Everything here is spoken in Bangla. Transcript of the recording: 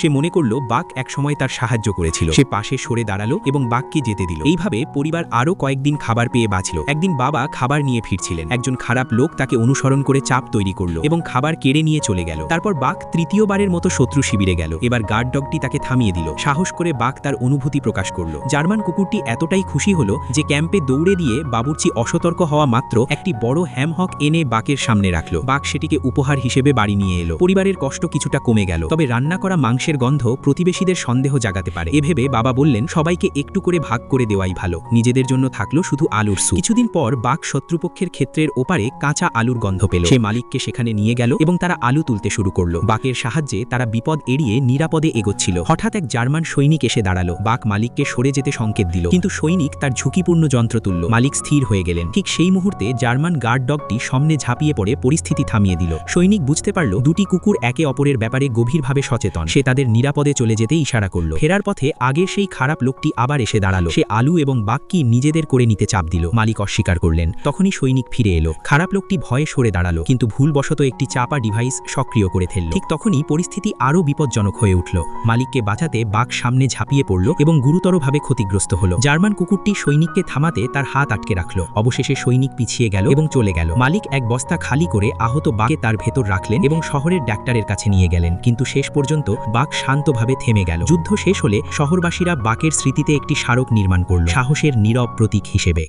সে মনে করল বাঘ একসময় তার সাহায্য করেছিল। সে পাশে সরে দাঁড়ালো এবং বাঘকে যেতে দিল। এইভাবে পরিবার আরও কয়েকদিন খাবার পেয়ে বাঁচল। একদিন বাবা খাবার নিয়ে ফিরছিলেন। একজন খারাপ লোক তাকে অনুসরণ করে চাপ তৈরি করলো এবং খাবার কেড়ে নিয়ে চলে গেল। তারপর বাঘ তৃতীয়বারের মতো শত্রু শিবিরে গেল। এবার গার্ড ডগটি তাকে থামিয়ে দিল। সাহস করে বাঘ তার অনুভূতি প্রকাশ করল। জার্মান কুকুরটি এতটাই খুশি হলো যে ক্যাম্পে দৌড়ে দিয়ে বাবুর্চি অসতর্ক হওয়া মাত্র একটি বড় হ্যামহক এনে বাঘের সামনে রাখল। বাঘ সেটিকে উপহার হিসেবে বাড়ি নিয়ে এলো। পরিবারের কষ্ট কিছুটা কমে গেল। তবে রান্না করা মাংসের গন্ধ প্রতিবেশীদের সন্দেহ জাগাতে পারে। এভেবে বাবা বললেন সবাইকে একটু করে ভাগ করে দেওয়াই ভালো। নিজেদের জন্য থাকলো শুধু আলুর স্যুপ। কিছুদিন পর বাঘ শত্রুপক্ষের ক্ষেত্রের ওপারে কাঁচা আলুর গন্ধ পেল। সে মালিককে সেখানে নিয়ে গেল এবং তারা আলু তুলতে শুরু করলো। বাঘের সাহায্যে তারা বিপদ এড়িয়ে নিরাপদে এগোচ্ছিল। হঠাৎ এক জার্মান সৈনিক এসে দাঁড়ালো। বাঘ মালিককে সরে যেতে সংকেত দিল, কিন্তু সৈনিক তার ঝুঁকিপূর্ণ যন্ত্র তুলল। মালিক স্থির হয়ে গেলেন। ঠিক সেই মুহূর্তে জার্মান গার্ড ডগটি সামনে ঝাঁপিয়ে পড়ে পরিস্থিতি থামিয়ে দিল। সৈনিক বুঝতে পারল দুটি কুকুর একে অপরের ব্যাপারে গভীরভাবে সচেতন। সে তাদের নিরাপদে চলে যেতে ইশারা করল। ফেরার পথে আগের সেই খারাপ লোকটি আবার এসে দাঁড়ালো। সে আলু এবং বাঘকে নিজেদের করে নিতে চাপ দিল। মালিক অস্বীকার করলেন। তখনই সৈনিক ফিরে এলো। খারাপ লোকটি ভয়ে সরে দাঁড়ালো, কিন্তু ভুলবশত একটি চাপা ডিভাইস সক্রিয় করে ফেলল। ঠিক তখনই পরিস্থিতি আরও বিপজ্জনক হয়ে উঠল। মালিককে বাঁচাতে বাঘ সামনে ঝাঁপিয়ে পড়ল এবং গুরুতরভাবে ক্ষতিগ্রস্ত হল। জার্মান কুকুরটি সৈনিককে থামাতে তার হাত আটকে রাখল। অবশেষে সৈনিক পিছিয়ে গেল এবং চলে গেল। মালিক এক বস্তা খালি করে আহত বাঘকে তার ভেতর রাখলেন এবং শহরের ডাক্তারের কাছে নিয়ে গেলেন। কিন্তু শেষ পর্যন্ত বাঘ শান্তভাবে থেমে গেল। যুদ্ধ শেষ হলে শহরবাসীরা বাঘের স্মৃতিতে একটি স্মারক নির্মাণ করল, সাহসের নীরব প্রতীক হিসেবে।